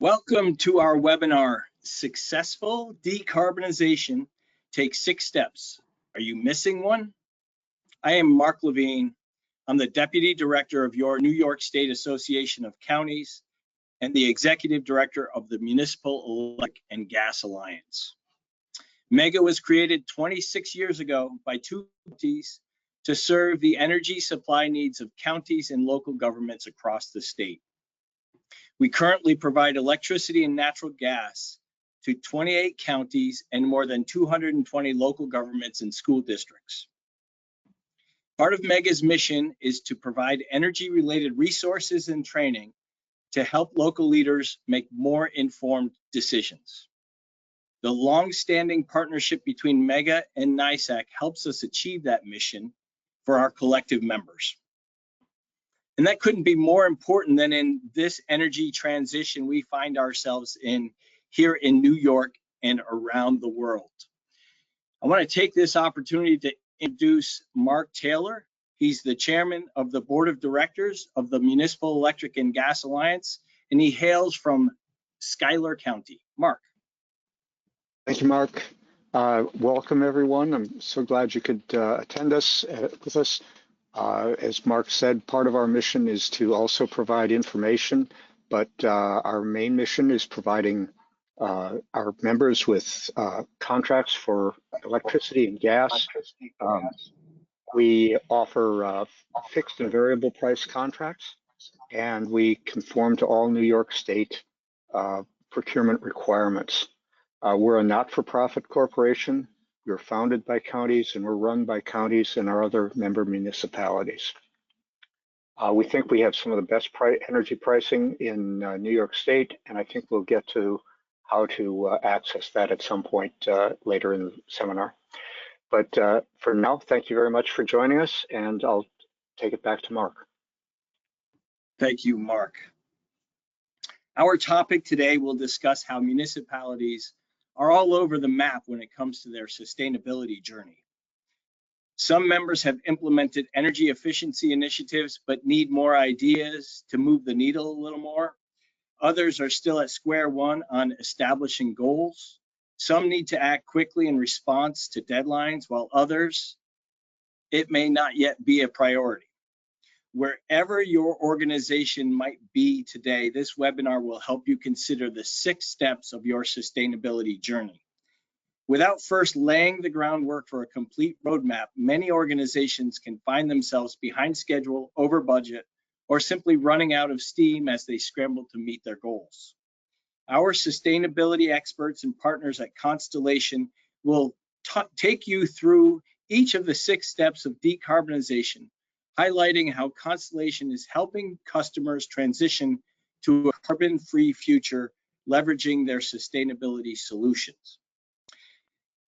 Welcome to our webinar, Successful Decarbonization Takes 6 Steps. Are you missing one? I am Mark Levine. I'm the Deputy Director of your New York State Association of Counties and the Executive Director of the Municipal Electric and Gas Alliance. MEGA was created 26 years ago by two counties to serve the energy supply needs of counties and local governments across the state. We currently provide electricity and natural gas to 28 counties and more than 220 local governments and school districts. Part of MEGA's mission is to provide energy-related resources and training to help local leaders make more informed decisions. The long-standing partnership between MEGA and NYSEC helps us achieve that mission for our collective members. And that couldn't be more important than in this energy transition we find ourselves in here in New York and around the world. I want to take this opportunity to introduce Mark Taylor. He's the chairman of the board of directors of the Municipal Electric and Gas Alliance, and he hails from Schuyler County. Mark. Thank you, Mark. Welcome, everyone. I'm so glad you could attend us with us. As Mark said, part of our mission is to also provide information, but our main mission is providing our members with contracts for electricity and gas. We offer fixed and variable price contracts, and we conform to all New York State procurement requirements. We're a not-for-profit corporation. We're founded by counties and we're run by counties and our other member municipalities. We think we have some of the best energy pricing in New York State, and I think we'll get to how to access that at some point later in the seminar. But for now, thank you very much for joining us, and I'll take it back to Mark. Thank you, Mark. Our topic today will discuss how municipalities are all over the map when it comes to their sustainability journey. Some members have implemented energy efficiency initiatives but need more ideas to move the needle a little more. Others are still at square one on establishing goals. Some need to act quickly in response to deadlines, while others, it may not yet be a priority. Wherever your organization might be today, this webinar will help you consider the 6 steps of your sustainability journey. Without first laying the groundwork for a complete roadmap, many organizations can find themselves behind schedule, over budget, or simply running out of steam as they scramble to meet their goals. Our sustainability experts and partners at Constellation will take you through each of the 6 steps of decarbonization, highlighting how Constellation is helping customers transition to a carbon-free future, leveraging their sustainability solutions.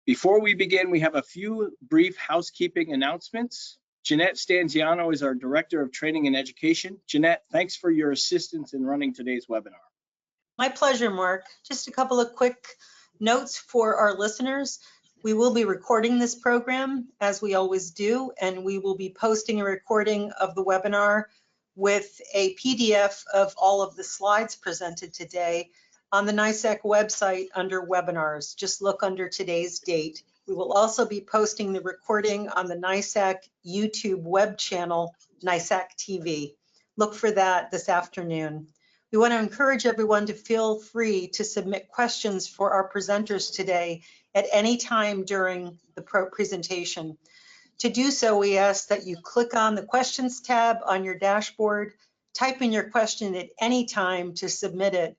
Before we begin, we have a few brief housekeeping announcements. Jeanette Stanziano is our Director of Training and Education. Jeanette, thanks for your assistance in running today's webinar. My pleasure, Mark. Just a couple of quick notes for our listeners. We will be recording this program, as we always do, and we will be posting a recording of the webinar with a PDF of all of the slides presented today on the NYSEC website under webinars. Just look under today's date. We will also be posting the recording on the NYSEC YouTube web channel, NYSEC TV. Look for that this afternoon. We want to encourage everyone to feel free to submit questions for our presenters today at any time during the presentation. To do so, we ask that you click on the questions tab on your dashboard, type in your question at any time to submit it,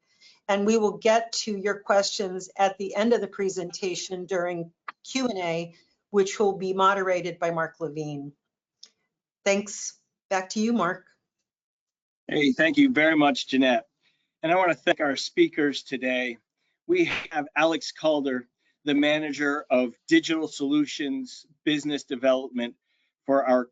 and we will get to your questions at the end of the presentation during Q&A, which will be moderated by Mark Levine. Thanks. Back to you, Mark. Hey, thank you very much, Jeanette. And I want to thank our speakers today. We have Alex Calder, the manager of digital solutions business development for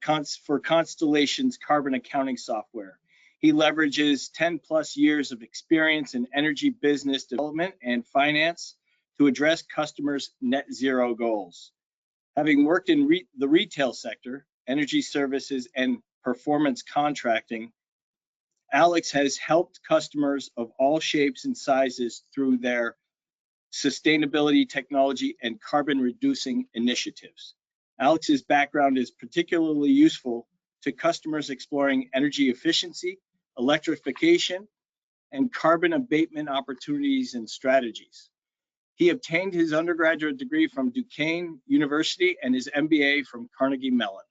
Constellation's carbon accounting software. He leverages 10+ years of experience in energy business development and finance to address customers' net zero goals. Having worked in the retail sector, energy services, and performance contracting, Alex has helped customers of all shapes and sizes through their sustainability, technology, and carbon reducing initiatives. Alex's background is particularly useful to customers exploring energy efficiency, electrification, and carbon abatement opportunities and strategies. He obtained his undergraduate degree from Duquesne University and his MBA from Carnegie Mellon.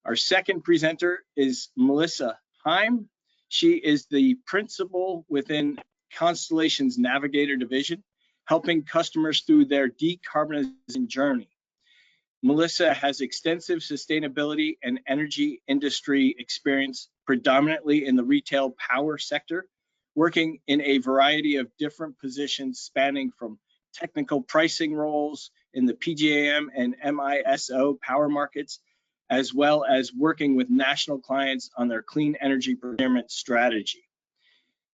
Our second presenter is Melissa Heim. She is the principal within Constellation's Navigator division, helping customers through their decarbonization journey. Melissa has extensive sustainability and energy industry experience, predominantly in the retail power sector, working in a variety of different positions spanning from technical pricing roles in the PJM and MISO power markets, as well as working with national clients on their clean energy procurement strategy.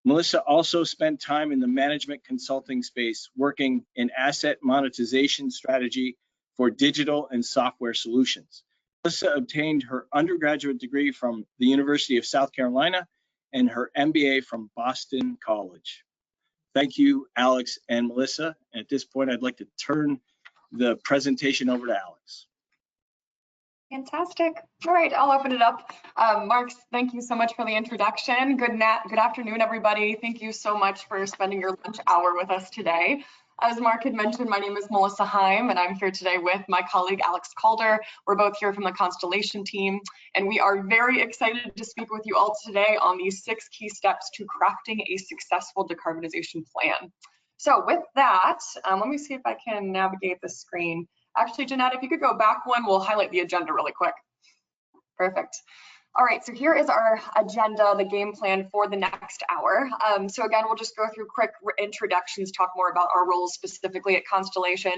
Melissa also spent time in the management consulting space, working in asset monetization strategy for digital and software solutions. Melissa obtained her undergraduate degree from the University of South Carolina and her MBA from Boston College. Thank you, Alex and Melissa. At this point, I'd like to turn the presentation over to Alex. Fantastic. All right, I'll open it up. Mark, thank you so much for the introduction. Good afternoon, everybody. Thank you so much for spending your lunch hour with us today. As Mark had mentioned, my name is Melissa Heim, and I'm here today with my colleague, Alex Calder. We're both here from the Constellation team, and we are very excited to speak with you all today on these 6 key steps to crafting a successful decarbonization plan. So with that, let me see if I can navigate the screen. Actually, Jeanette, if you could go back one, we'll highlight the agenda really quick. Perfect. All right, so here is our agenda, the game plan for the next hour. So again, we'll just go through quick introductions, talk more about our roles specifically at Constellation.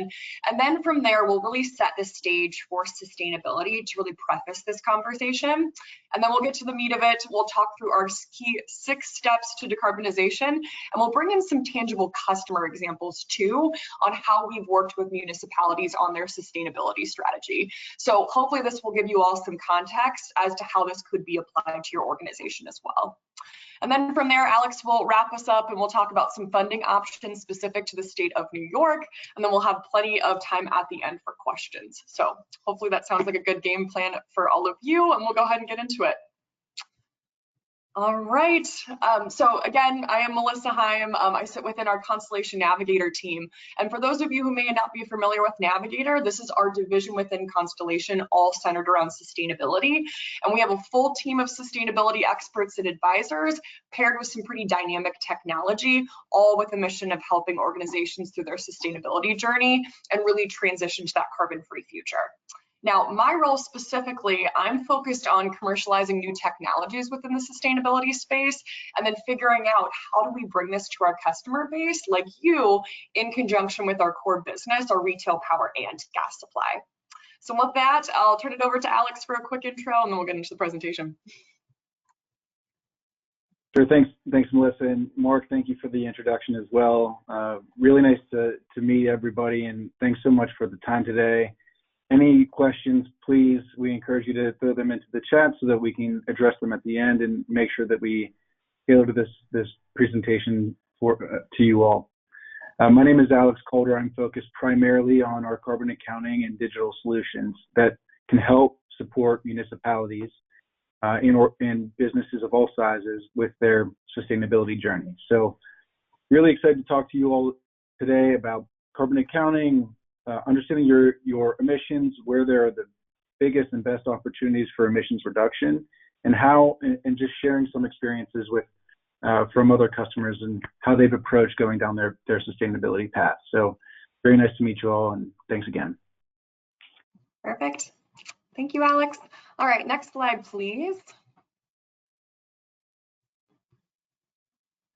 And then from there, we'll really set the stage for sustainability to really preface this conversation. And then we'll get to the meat of it. We'll talk through our key 6 steps to decarbonization, and we'll bring in some tangible customer examples too on how we've worked with municipalities on their sustainability strategy. So hopefully this will give you all some context as to how this could be applied to your organization as well. And then from there, Alex will wrap us up and we'll talk about some funding options specific to the state of New York. And then we'll have plenty of time at the end for questions. So hopefully that sounds like a good game plan for all of you, and we'll go ahead and get into it. All right, so again, I am Melissa Heim. I sit within our Constellation Navigator team. And for those of you who may not be familiar with Navigator, this is our division within Constellation, all centered around sustainability. And we have a full team of sustainability experts and advisors paired with some pretty dynamic technology, all with the mission of helping organizations through their sustainability journey and really transition to that carbon-free future. Now, my role specifically, I'm focused on commercializing new technologies within the sustainability space and then figuring out how do we bring this to our customer base like you in conjunction with our core business, our retail power and gas supply. So with that, I'll turn it over to Alex for a quick intro and then we'll get into the presentation. Sure, thanks Melissa, and Mark, thank you for the introduction as well. Really nice to meet everybody, and thanks so much for the time today. Any questions, please, we encourage you to throw them into the chat so that we can address them at the end and make sure that we tailor this presentation to you all. My name is Alex Calder. I'm focused primarily on our carbon accounting and digital solutions that can help support municipalities and businesses of all sizes with their sustainability journey. So really excited to talk to you all today about carbon accounting, understanding your emissions, where there are the biggest and best opportunities for emissions reduction, and just sharing some experiences from other customers and how they've approached going down their sustainability path. So very nice to meet you all, and thanks again. Perfect. Thank you, Alex. All right, next slide, please.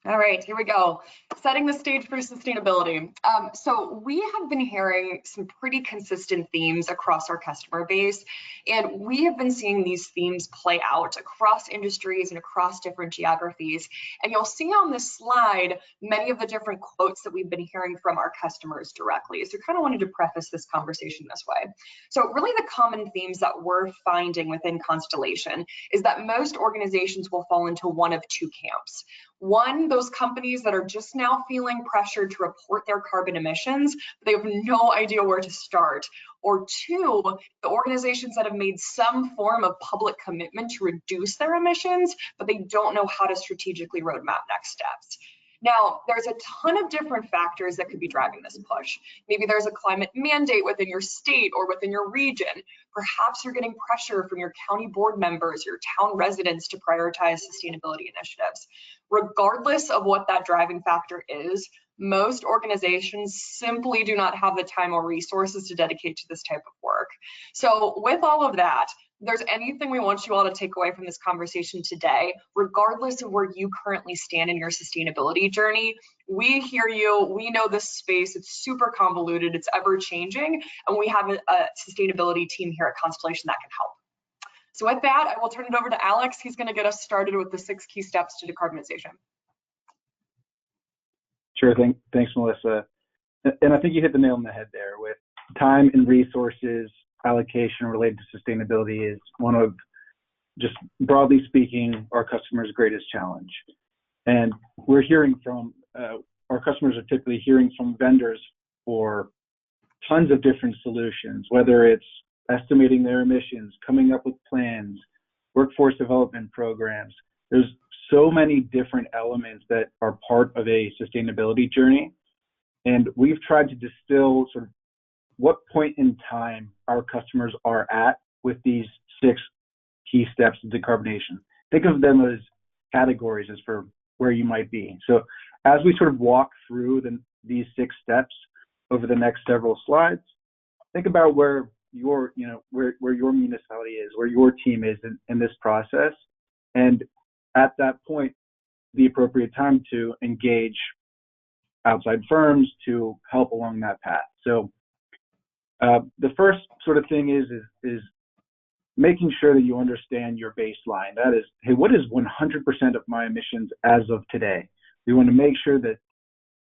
All right, here we go. Setting the stage for sustainability. So we have been hearing some pretty consistent themes across our customer base, and we have been seeing these themes play out across industries and across different geographies. And you'll see on this slide many of the different quotes that we've been hearing from our customers directly. So kind of wanted to preface this conversation this way. So really the common themes that we're finding within Constellation is that most organizations will fall into one of two camps. One, those companies that are just now feeling pressured to report their carbon emissions, but they have no idea where to start. Or two, the organizations that have made some form of public commitment to reduce their emissions, but they don't know how to strategically roadmap next steps. Now, there's a ton of different factors that could be driving this push. Maybe there's a climate mandate within your state or within your region. Perhaps you're getting pressure from your county board members, your town residents to prioritize sustainability initiatives. Regardless of what that driving factor is, most organizations simply do not have the time or resources to dedicate to this type of work. So with all of that, if there's anything we want you all to take away from this conversation today, regardless of where you currently stand in your sustainability journey, we hear you, we know this space, it's super convoluted, it's ever changing, and we have a sustainability team here at Constellation that can help. So with that, I will turn it over to Alex. He's going to get us started with the 6 key steps to decarbonization. Sure thing. Thanks, Melissa. And I think you hit the nail on the head there with time and resources allocation related to sustainability is one of, just broadly speaking, our customers' greatest challenge. And we're hearing from, our customers are typically hearing from vendors for tons of different solutions, whether it's estimating their emissions, coming up with plans, workforce development programs. There's so many different elements that are part of a sustainability journey. And we've tried to distill sort of what point in time our customers are at with these 6 key steps of decarbonization. Think of them as categories as for where you might be. So as we sort of walk through these 6 steps over the next several slides, think about where your municipality is, where your team is in this process. And at that point, the appropriate time to engage outside firms to help along that path. So the first sort of thing is making sure that you understand your baseline. That is, hey, what is 100% of my emissions as of today? We want to make sure that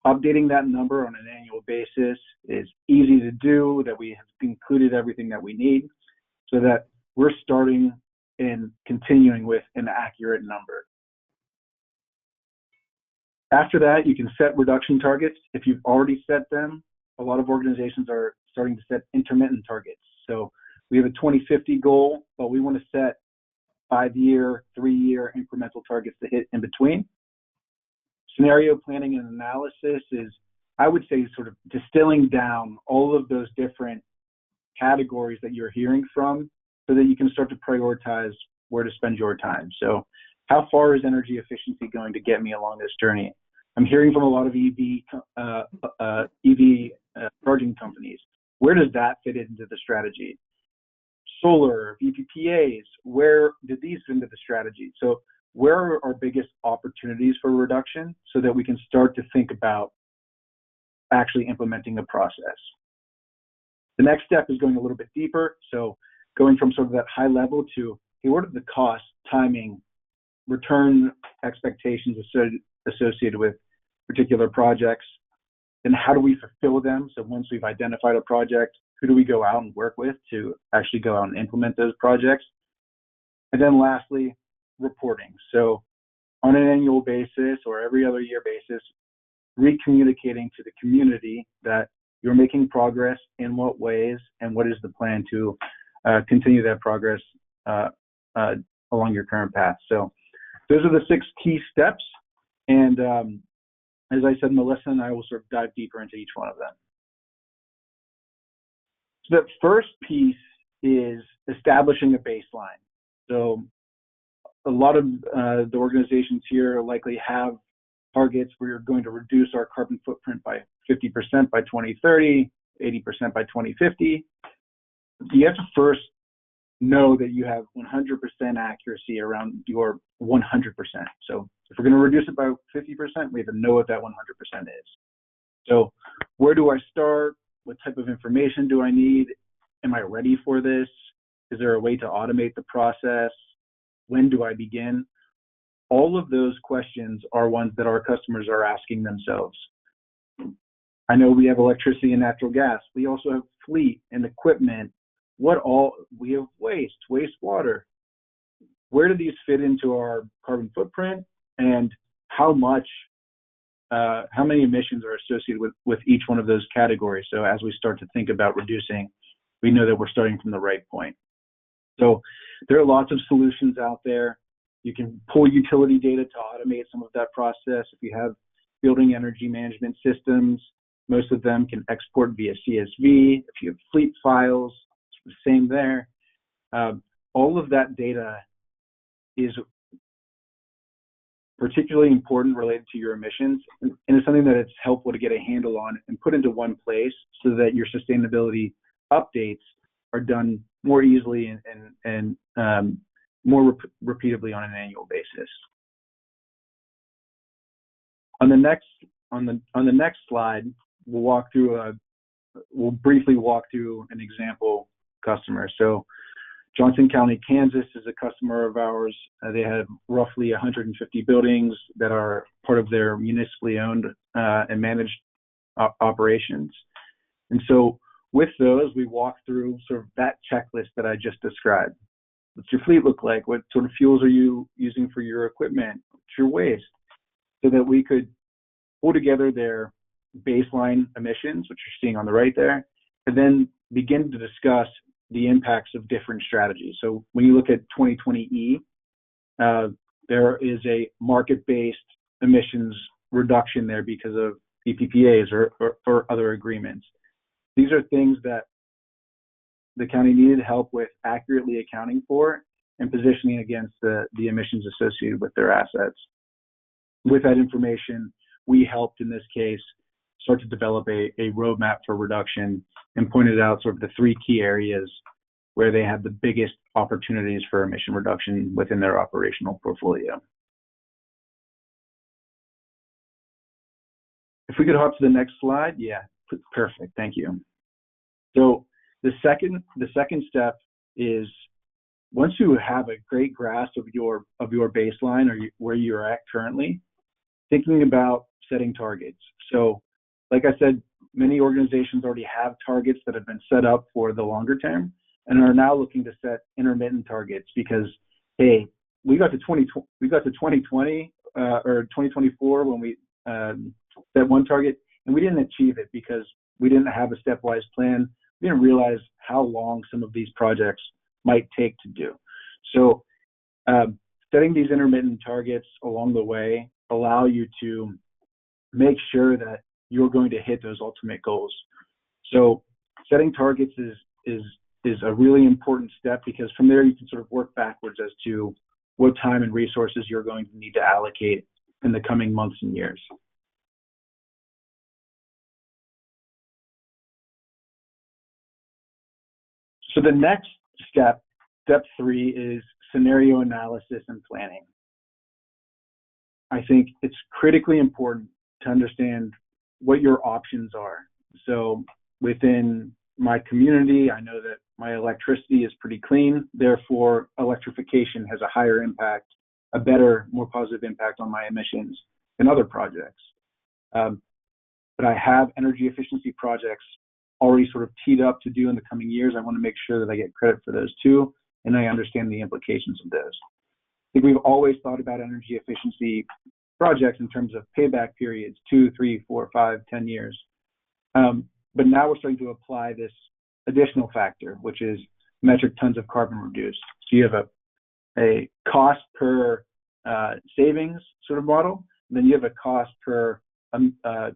updating that number on an annual basis is easy to do, that we have included everything that we need so that we're starting and continuing with an accurate number. After that, you can set reduction targets. If you've already set them, a lot of organizations are starting to set intermittent targets. So we have a 2050 goal, but we want to set 5-year, 3-year incremental targets to hit in between. Scenario planning and analysis is, I would say, sort of distilling down all of those different categories that you're hearing from so that you can start to prioritize where to spend your time. So how far is energy efficiency going to get me along this journey? I'm hearing from a lot of EV charging companies. Where does that fit into the strategy? Solar, VPPAs, where did these fit into the strategy? So where are our biggest opportunities for reduction so that we can start to think about actually implementing the process? The next step is going a little bit deeper. So going from sort of that high level to, hey, what are the costs, timing, return expectations associated with particular projects, and how do we fulfill them? So once we've identified a project, who do we go out and work with to actually go out and implement those projects? And then lastly, reporting. So on an annual basis or every other year basis, re-communicating to the community that you're making progress, in what ways, and what is the plan to continue that progress along your current path. So those are the 6 key steps. And as I said, Melissa and I will sort of dive deeper into each one of them. So the first piece is establishing a baseline. So a lot of the organizations here likely have targets where you're going to reduce our carbon footprint by 50% by 2030, 80% by 2050. You have to first know that you have 100% accuracy around your 100%. So if we're going to reduce it by 50%, we have to know what that 100% is. So where do I start? What type of information do I need? Am I ready for this? Is there a way to automate the process? When do I begin? All of those questions are ones that our customers are asking themselves. I know we have electricity and natural gas. We also have fleet and equipment. We have wastewater. Where do these fit into our carbon footprint, and how many emissions are associated with each one of those categories? So as we start to think about reducing, we know that we're starting from the right point. So there are lots of solutions out there. You can pull utility data to automate some of that process. If you have building energy management systems, most of them can export via CSV. If you have fleet files, it's the same there. All of that data is particularly important related to your emissions, and it's something that it's helpful to get a handle on and put into one place so that your sustainability updates are done more easily and more repeatably on an annual basis. On the next slide, we'll briefly walk through an example customer. So Johnson County, Kansas is a customer of ours. They have roughly 150 buildings that are part of their municipally owned and managed operations. And so with those, we walk through sort of that checklist that I just described. What's your fleet look like? What sort of fuels are you using for your equipment? What's your waste? So that we could pull together their baseline emissions, which you're seeing on the right there, and then begin to discuss the impacts of different strategies. So when you look at 2020E, there is a market-based emissions reduction there because of EPPAs or other agreements. These are things that the county needed help with accurately accounting for and positioning against the emissions associated with their assets. With that information, we helped, in this case, start to develop a roadmap for reduction and pointed out sort of the three key areas where they had the biggest opportunities for emission reduction within their operational portfolio. If we could hop to the next slide. Yeah, perfect, thank you. So the second step is, once you have a great grasp of your baseline or where you're at currently, thinking about setting targets. So like I said, many organizations already have targets that have been set up for the longer term and are now looking to set intermittent targets because, hey, we got to 2020 or 2024 when we set one target and we didn't achieve it because we didn't have a stepwise plan. We didn't realize how long some of these projects might take to do. So setting these intermittent targets along the way allow you to make sure that you're going to hit those ultimate goals. So setting targets is a really important step because from there you can sort of work backwards as to what time and resources you're going to need to allocate in the coming months and years. So the next step, step 3, is scenario analysis and planning. I think it's critically important to understand what your options are. So within my community, I know that my electricity is pretty clean, therefore electrification has a higher impact, a better, more positive impact on my emissions than other projects. But I have energy efficiency projects already sort of teed up to do in the coming years. I want to make sure that I get credit for those too, and I understand the implications of those. I think we've always thought about energy efficiency projects in terms of payback periods, 2, 3, 4, 5, 10 years. But now we're starting to apply this additional factor, which is metric tons of carbon reduced. So you have a cost per savings sort of model, and then you have a cost per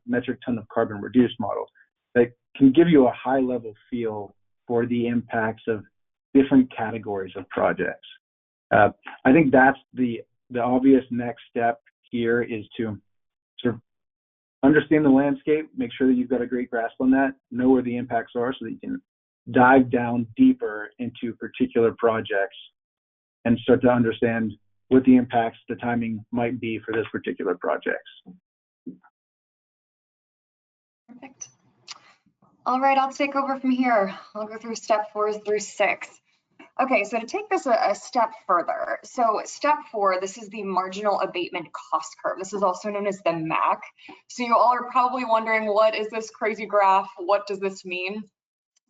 metric ton of carbon reduced model that can give you a high level feel for the impacts of different categories of projects. I think that's the obvious next step here, is to sort of understand the landscape, make sure that you've got a great grasp on that, know where the impacts are so that you can dive down deeper into particular projects and start to understand what the impacts, the timing might be for this particular projects. Perfect. All right, I'll take over from here. I'll go through step 4 through 6. Okay, so to take this a step further, so step 4, this is the marginal abatement cost curve. This is also known as the MAC. So you all are probably wondering, what is this crazy graph? What does this mean?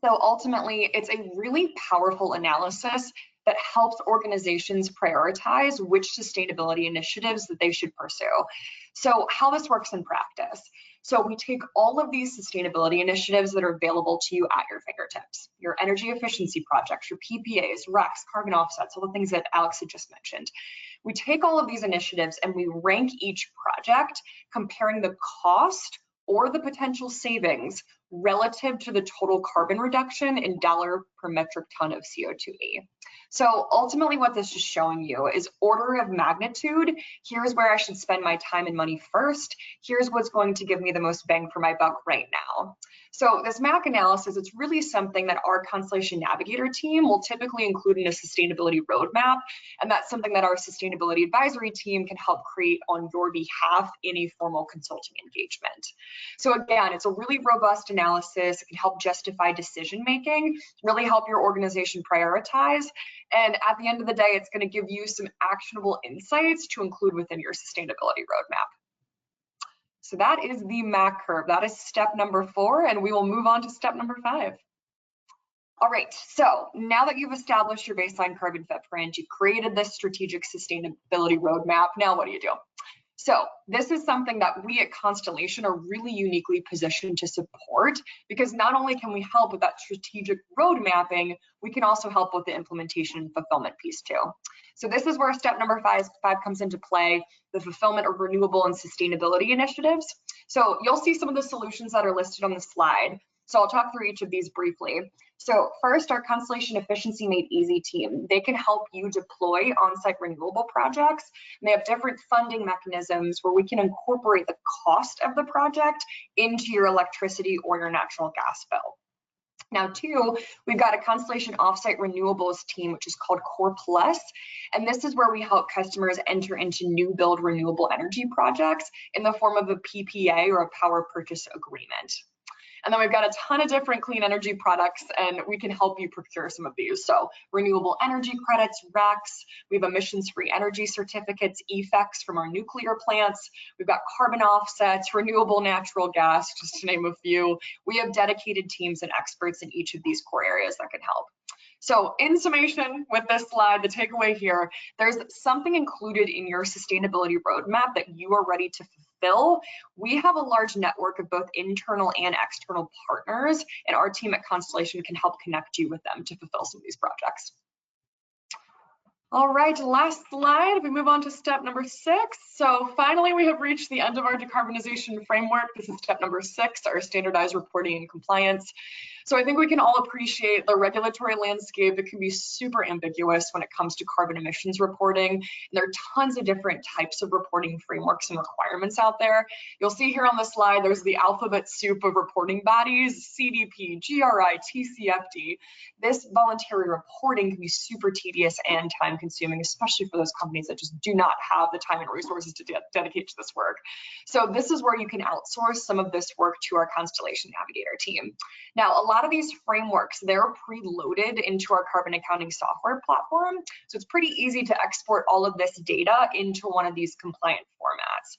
So ultimately, it's a really powerful analysis that helps organizations prioritize which sustainability initiatives that they should pursue. So how this works in practice. So we take all of these sustainability initiatives that are available to you at your fingertips, your energy efficiency projects, your PPAs, RECs, carbon offsets, all the things that Alex had just mentioned. We take all of these initiatives and we rank each project, comparing the cost or the potential savings relative to the total carbon reduction in dollar per metric ton of CO2e. So ultimately what this is showing you is order of magnitude. Here's where I should spend my time and money first. Here's what's going to give me the most bang for my buck right now. So this MAC analysis, it's really something that our Constellation Navigator team will typically include in a sustainability roadmap. And that's something that our sustainability advisory team can help create on your behalf in a formal consulting engagement. So again, it's a really robust analysis. It can help justify decision making, really help your organization prioritize. And at the end of the day, it's going to give you some actionable insights to include within your sustainability roadmap. So that is the MAC curve. That is step number 4, and we will move on to step number 5. All right, so now that you've established your baseline carbon footprint, you've created this strategic sustainability roadmap, now what do you do? So this is something that we at Constellation are really uniquely positioned to support, because not only can we help with that strategic road mapping, we can also help with the implementation and fulfillment piece too. So this is where step number 5 comes into play, the fulfillment of renewable and sustainability initiatives. So you'll see some of the solutions that are listed on the slide. So I'll talk through each of these briefly. So first, our Constellation Efficiency Made Easy team, they can help you deploy on-site renewable projects. And they have different funding mechanisms where we can incorporate the cost of the project into your electricity or your natural gas bill. Now, 2, we've got a Constellation Offsite Renewables team, which is called Core Plus, and this is where we help customers enter into new build renewable energy projects in the form of a PPA or a power purchase agreement. And then we've got a ton of different clean energy products, and we can help you procure some of these. So renewable energy credits, RECs, we have emissions-free energy certificates, EFECs from our nuclear plants. We've got carbon offsets, renewable natural gas, just to name a few. We have dedicated teams and experts in each of these core areas that can help. So in summation, with this slide, the takeaway here, there's something included in your sustainability roadmap that you are ready to fulfill. We have a large network of both internal and external partners, and our team at Constellation can help connect you with them to fulfill some of these projects. All right, last slide, we move on to step number 6. So finally, we have reached the end of our decarbonization framework. This is step number 6, our standardized reporting and compliance. So I think we can all appreciate the regulatory landscape. It can be super ambiguous when it comes to carbon emissions reporting. And there are tons of different types of reporting frameworks and requirements out there. You'll see here on the slide, there's the alphabet soup of reporting bodies, CDP, GRI, TCFD. This voluntary reporting can be super tedious and time consuming, especially for those companies that just do not have the time and resources to dedicate to this work. So this is where you can outsource some of this work to our Constellation Navigator team. Now, a lot of these frameworks, they're preloaded into our carbon accounting software platform. So it's pretty easy to export all of this data into one of these compliant formats.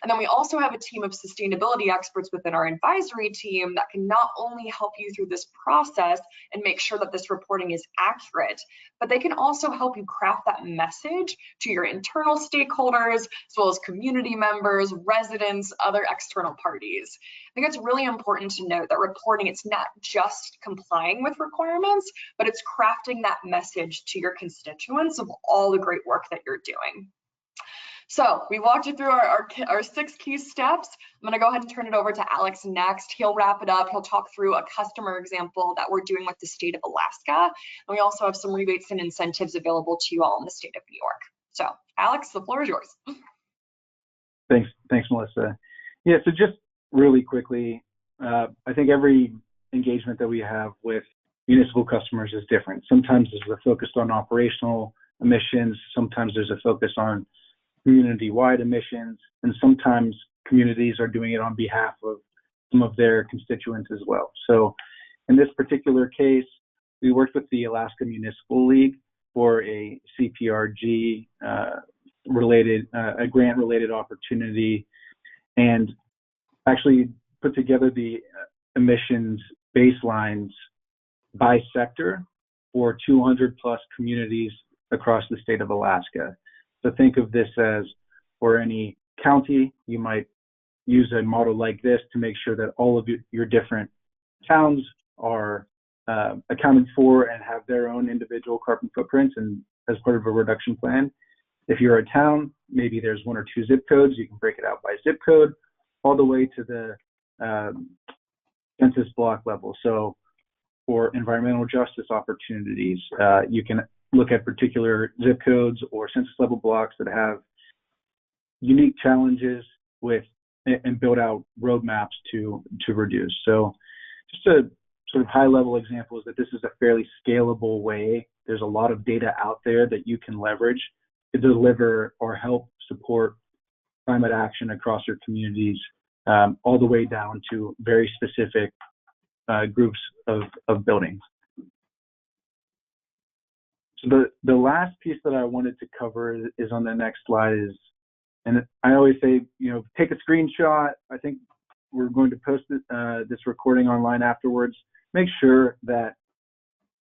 And then we also have a team of sustainability experts within our advisory team that can not only help you through this process and make sure that this reporting is accurate, but they can also help you craft that message to your internal stakeholders, as well as community members, residents, other external parties. I think it's really important to note that reporting, it's not just complying with requirements, but it's crafting that message to your constituents of all the great work that you're doing. So we walked you through our 6 key steps. I'm going to go ahead and turn it over to Alex next. He'll wrap it up. He'll talk through a customer example that we're doing with the state of Alaska. And we also have some rebates and incentives available to you all in the state of New York. So Alex, the floor is yours. Thanks, Melissa. Yeah, so just really quickly, I think every engagement that we have with municipal customers is different. Sometimes there's a focus on operational emissions, sometimes there's a focus on community-wide emissions, and sometimes communities are doing it on behalf of some of their constituents as well. So in this particular case, we worked with the Alaska Municipal League for a CPRG related, a grant related opportunity, and actually put together the emissions baselines by sector for 200 plus communities across the state of Alaska. So think of this as for any county, you might use a model like this to make sure that all of your different towns are accounted for and have their own individual carbon footprints and as part of a reduction plan. If you're a town, maybe there's 1 or 2 zip codes, you can break it out by zip code all the way to the census block level. So for environmental justice opportunities, you can look at particular zip codes or census level blocks that have unique challenges with and build out roadmaps to reduce. So just a sort of high level example is that this is a fairly scalable way. There's a lot of data out there that you can leverage to deliver or help support climate action across your communities, all the way down to very specific groups of buildings. So the last piece that I wanted to cover is on the next slide is, and I always say, take a screenshot. I think we're going to post this recording online afterwards. Make sure that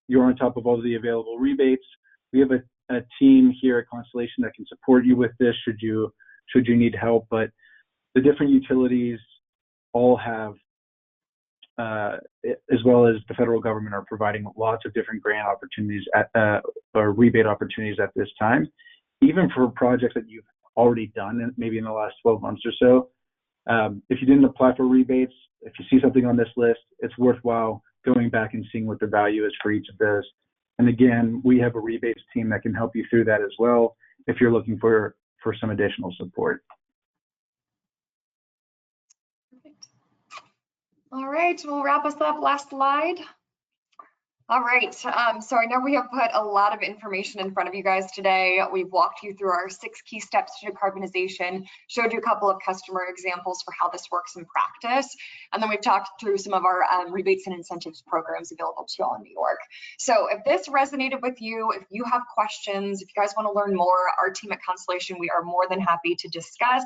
you're on top of all of the available rebates. We have a team here at Constellation that can support you with this should you need help. But the different utilities all have, as well as the federal government, are providing lots of different grant opportunities or rebate opportunities at this time, even for projects that you've already done maybe in the last 12 months or so. If you didn't apply for rebates, if you see something on this list, it's worthwhile going back and seeing what the value is for each of those. And again, we have a rebates team that can help you through that as well if you're looking for some additional support. Perfect. All right, we'll wrap us up. Last slide. All right, so I know we have put a lot of information in front of you guys today. We've walked you through our 6 key steps to decarbonization, showed you a couple of customer examples for how this works in practice, and then we've talked through some of our rebates and incentives programs available to you all in New York. So if this resonated with you, if you have questions, if you guys want to learn more, our team at Constellation, we are more than happy to discuss.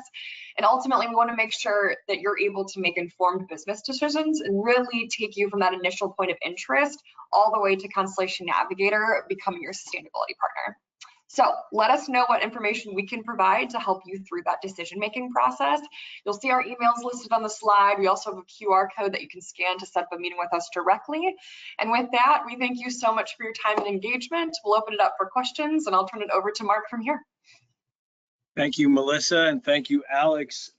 And ultimately, we want to make sure that you're able to make informed business decisions and really take you from that initial point of interest all the way to Constellation Navigator, becoming your sustainability partner. So let us know what information we can provide to help you through that decision-making process. You'll see our emails listed on the slide. We also have a QR code that you can scan to set up a meeting with us directly. And with that, we thank you so much for your time and engagement. We'll open it up for questions, and I'll turn it over to Mark from here. Thank you, Melissa, and thank you, Alex.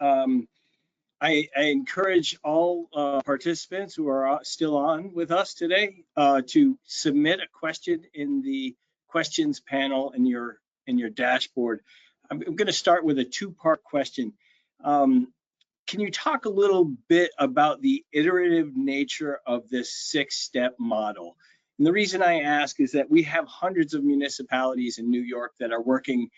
I encourage all participants who are still on with us today to submit a question in the questions panel in your dashboard. I'm going to start with a 2-part question. Can you talk a little bit about the iterative nature of this 6-step model? And the reason I ask is that we have hundreds of municipalities in New York that are working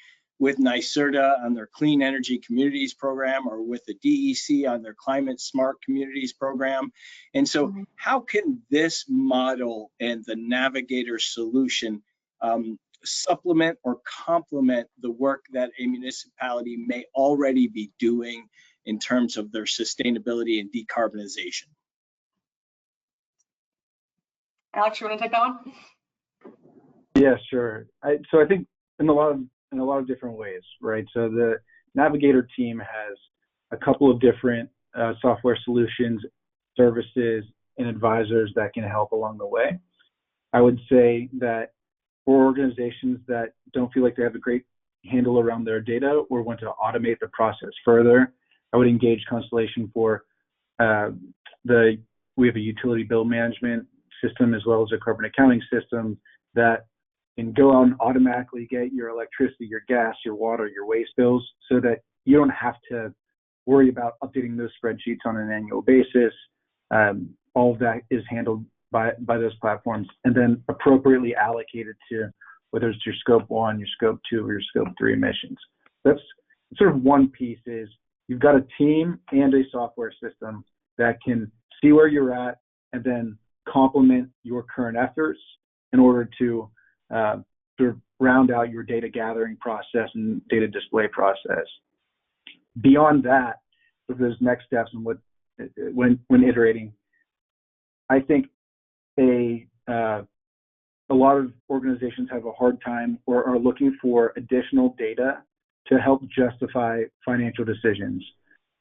with NYSERDA on their Clean Energy Communities program, or with the DEC on their Climate Smart Communities program. And so how can this model and the Navigator solution supplement or complement the work that a municipality may already be doing in terms of their sustainability and decarbonization? Alex, you want to take that one? Yeah, sure. So I think in a lot of different ways, right? So the Navigator team has a couple of different software solutions, services, and advisors that can help along the way. I would say that for organizations that don't feel like they have a great handle around their data or want to automate the process further, I would engage Constellation for we have a utility bill management system as well as a carbon accounting system that can go out and automatically get your electricity, your gas, your water, your waste bills, so that you don't have to worry about updating those spreadsheets on an annual basis. All of that is handled by those platforms, and then appropriately allocated to whether it's your scope 1, your scope 2, or your scope 3 emissions. That's sort of one piece is you've got a team and a software system that can see where you're at and then complement your current efforts in order to sort of round out your data gathering process and data display process. Beyond that, with those next steps and when iterating, I think a lot of organizations have a hard time or are looking for additional data to help justify financial decisions.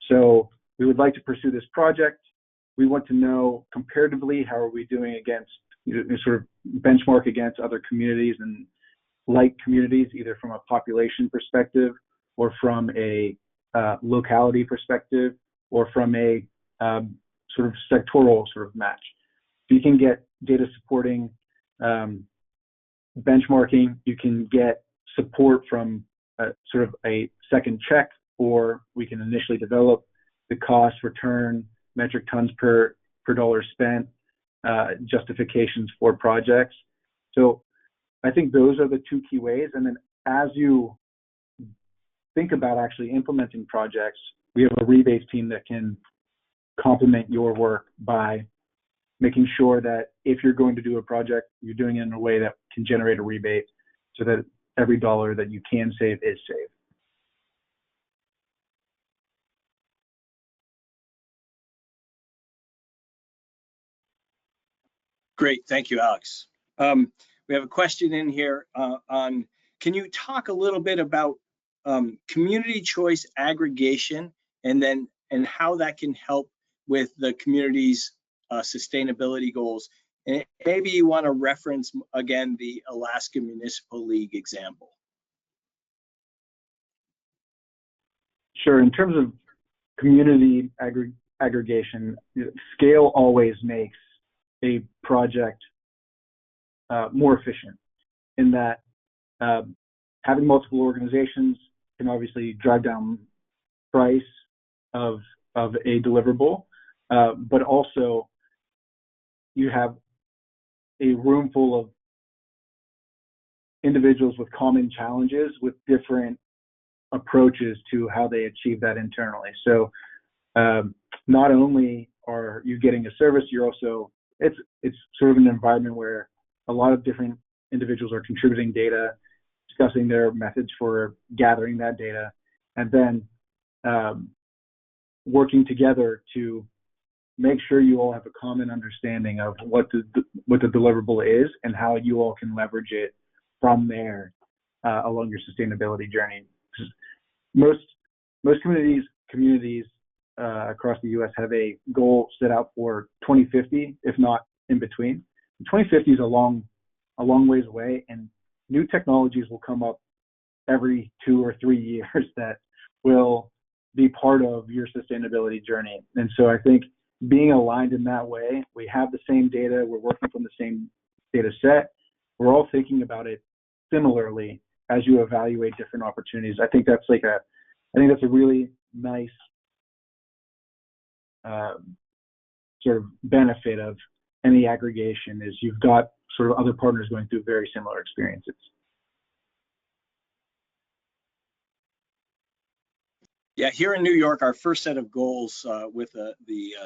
So we would like to pursue this project. We want to know comparatively how are we doing against, sort of benchmark against other communities and like communities, either from a population perspective or from a locality perspective or from a sort of sectoral sort of match. So you can get data supporting benchmarking, you can get support from sort of a second check, or we can initially develop the cost, return, metric tons per dollar spent, justifications for projects. So I think those are the two key ways. And then as you think about actually implementing projects, we have a rebates team that can complement your work by making sure that if you're going to do a project, you're doing it in a way that can generate a rebate so that every dollar that you can save is saved. Great, thank you, Alex. We have a question in here on, can you talk a little bit about community choice aggregation and how that can help with the community's sustainability goals? And maybe you want to reference again the Alaska Municipal League example. Sure. In terms of community aggregation, scale always makes a project more efficient, in that having multiple organizations can obviously drive down price of a deliverable, but also you have a room full of individuals with common challenges with different approaches to how they achieve that internally. So not only are you getting a service, you're also, it's sort of an environment where a lot of different individuals are contributing data, discussing their methods for gathering that data, and then working together to make sure you all have a common understanding of what the deliverable is and how you all can leverage it from there along your sustainability journey. Most communities across the U.S. have a goal set out for 2050, if not in between. 2050 is a long ways away, and new technologies will come up every 2 or 3 years that will be part of your sustainability journey. And so I think being aligned in that way, we have the same data, we're working from the same data set, we're all thinking about it similarly as you evaluate different opportunities. I think that's a really nice sort of benefit of any aggregation, is you've got sort of other partners going through very similar experiences. Yeah, here in New York, our first set of goals with the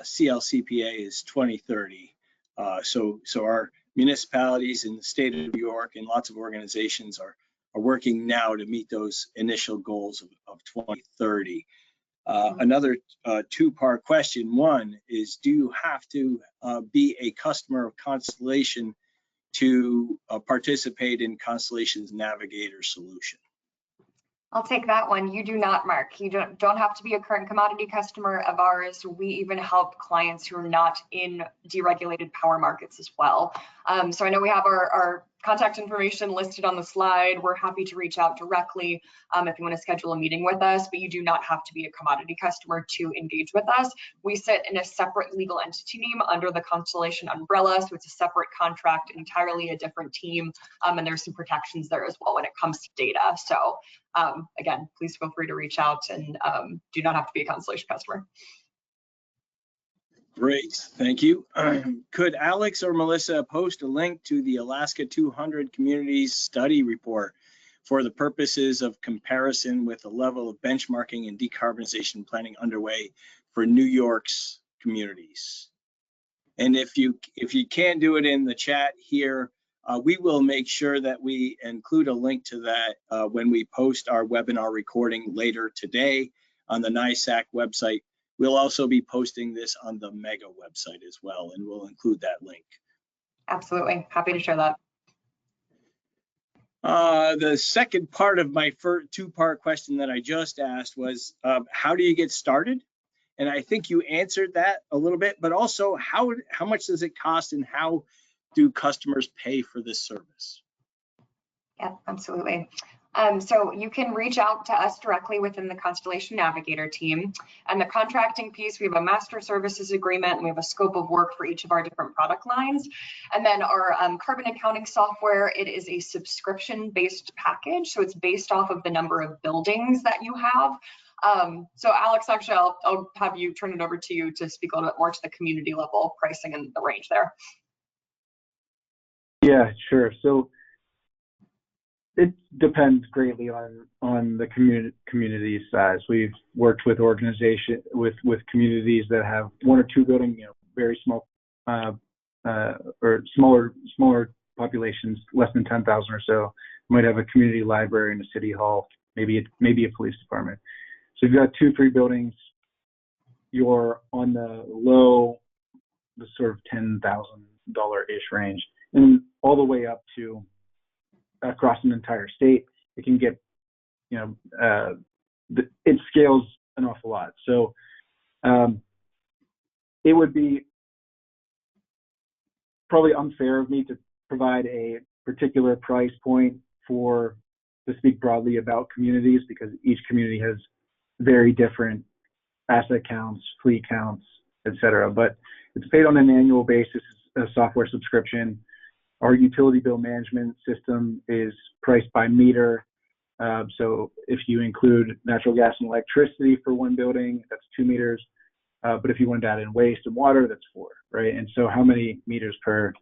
CLCPA is 2030. So our municipalities in the state of New York and lots of organizations are working now to meet those initial goals of 2030. Another two-part question. One is, do you have to be a customer of Constellation to participate in Constellation's Navigator solution? I'll take that one. You do not, Mark. You don't have to be a current commodity customer of ours. We even help clients who are not in deregulated power markets as well. So I know we have our contact information listed on the slide. We're happy to reach out directly if you want to schedule a meeting with us, but you do not have to be a commodity customer to engage with us. We sit in a separate legal entity name under the Constellation umbrella, so it's a separate contract, entirely a different team, and there's some protections there as well when it comes to data. So again, please feel free to reach out, and do not have to be a Constellation customer. Great, thank you. Could Alex or Melissa post a link to the Alaska 200 Communities Study Report for the purposes of comparison with the level of benchmarking and decarbonization planning underway for New York's communities? And if you can't do it in the chat here, we will make sure that we include a link to that when we post our webinar recording later today on the NISAC website. We'll also be posting this on the MEGA website as well, and we'll include that link. Absolutely, happy to share that. The second part of my two-part question that I just asked was, how do you get started? And I think you answered that a little bit, but also how much does it cost and how do customers pay for this service? Yeah, absolutely. So you can reach out to us directly within the Constellation Navigator team. And the contracting piece, we have a master services agreement, and we have a scope of work for each of our different product lines. And then our carbon accounting software, it is a subscription-based package. So it's based off of the number of buildings that you have. So Alex, actually, I'll have you turn it over to you to speak a little bit more to the community level pricing and the range there. Yeah, sure. So it depends greatly on the community size. We've worked with with communities that have one or two buildings, very small or smaller populations, less than 10,000 or so. We might have a community library and a city hall, maybe a police department. So if you've got 2-3 buildings, you're on the low, the sort of $10,000-ish range, and all the way up to across an entire state. It can get, it scales an awful lot. So it would be probably unfair of me to provide a particular price point to speak broadly about communities, because each community has very different asset counts, fleet counts, etc. But it's paid on an annual basis, a software subscription. Our utility bill management system is priced by meter. So if you include natural gas and electricity for one building, that's 2 meters. But if you want to add in waste and water, that's 4, right? And so how many meters per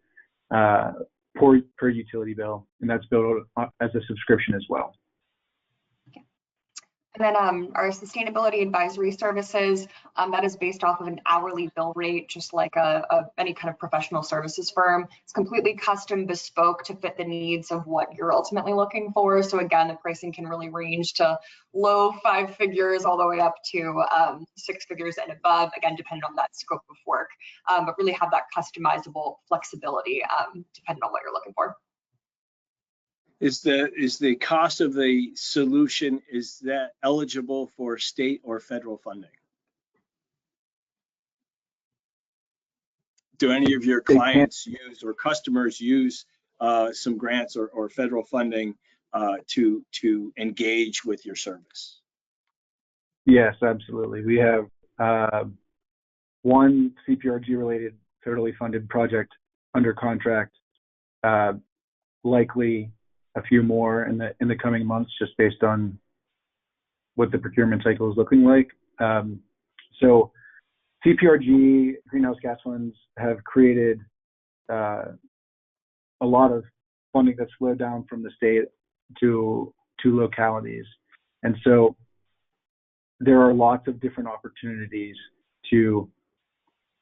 utility bill? And that's billed as a subscription as well. And then our sustainability advisory services, that is based off of an hourly bill rate, just like any kind of professional services firm. It's completely custom bespoke to fit the needs of what you're ultimately looking for. So again, the pricing can really range to low 5 figures all the way up to 6 figures and above, again, depending on that scope of work, but really have that customizable flexibility depending on what you're looking for. Is the cost of the solution, is that eligible for state or federal funding? Do any of your clients use or customers use some grants or federal funding to engage with your service? Yes, absolutely. We have one CPRG-related federally funded project under contract, likely a few more in the coming months, just based on what the procurement cycle is looking like. So CPRG, greenhouse gas funds, have created a lot of funding that's flowed down from the state to localities. And so there are lots of different opportunities to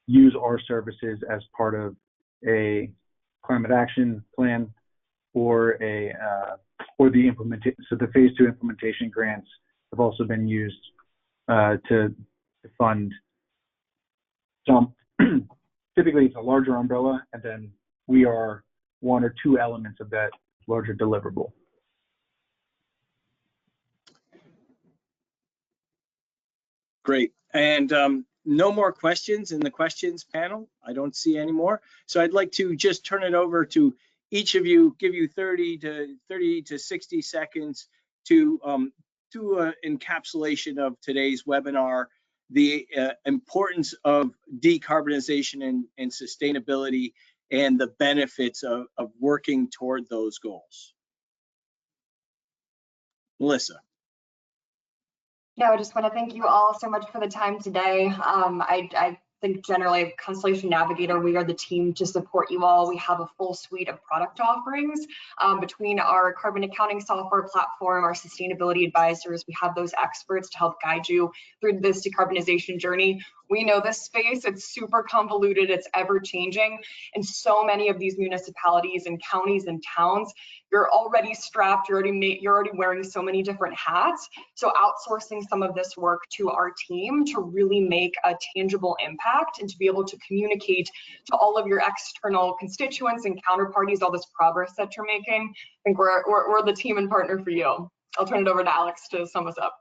use our services as part of a climate action plan, or the implementation. So the phase 2 implementation grants have also been used to fund some. Typically, it's a larger umbrella, and then we are 1 or 2 elements of that larger deliverable. Great. And no more questions in the questions panel. I don't see any more. So I'd like to just turn it over to each of you, give you 30 to 60 seconds to do an encapsulation of today's webinar, the importance of decarbonization and sustainability, and the benefits of working toward those goals. Melissa. Yeah, I just want to thank you all so much for the time today. I think generally Constellation Navigator, we are the team to support you all. We have a full suite of product offerings between our carbon accounting software platform, our sustainability advisors. We have those experts to help guide you through this decarbonization journey. We know this space, it's super convoluted, it's ever changing. And so many of these municipalities and counties and towns, you're already strapped, you're already wearing so many different hats. So outsourcing some of this work to our team to really make a tangible impact and to be able to communicate to all of your external constituents and counterparties all this progress that you're making. I think we're the team and partner for you. I'll turn it over to Alex to sum us up.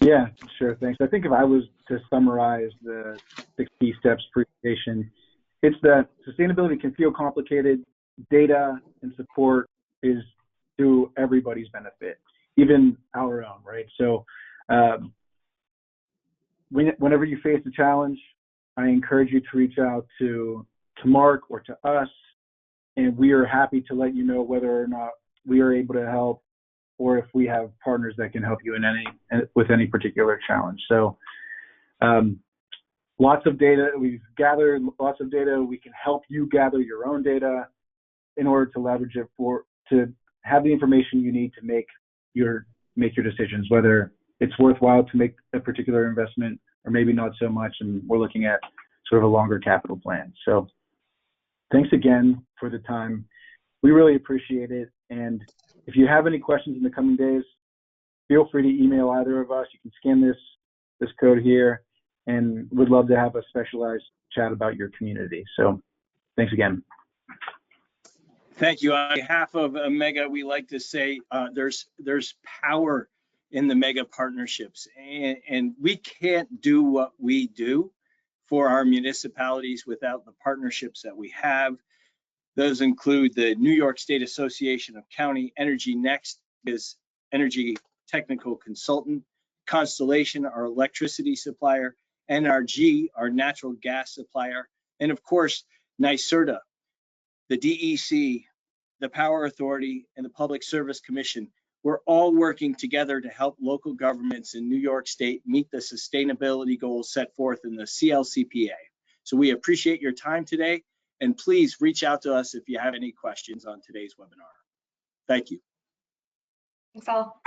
Yeah, sure, thanks. I think if I was to summarize the 6 key steps presentation, it's that sustainability can feel complicated. Data and support is to everybody's benefit, even our own, right? So whenever you face a challenge, I encourage you to reach out to Mark or to us, and we are happy to let you know whether or not we are able to help, or if we have partners that can help you with any particular challenge. So lots of data, we've gathered lots of data. We can help you gather your own data in order to leverage it to have the information you need to make your decisions, whether it's worthwhile to make a particular investment or maybe not so much, and we're looking at sort of a longer capital plan. So thanks again for the time. We really appreciate it. And if you have any questions in the coming days, feel free to email either of us. You can scan this code here, and we'd love to have a specialized chat about your community. So thanks again. Thank you. On behalf of Mega, we like to say there's power in the Mega partnerships, and we can't do what we do for our municipalities without the partnerships that we have. Those include the New York State Association of County Energy Next is energy technical consultant, Constellation, our electricity supplier, NRG, our natural gas supplier, and of course, NYSERDA, the DEC, the Power Authority, and the Public Service Commission. We're all working together to help local governments in New York State meet the sustainability goals set forth in the CLCPA. So we appreciate your time today, and please reach out to us if you have any questions on today's webinar. Thank you. Thanks, Al.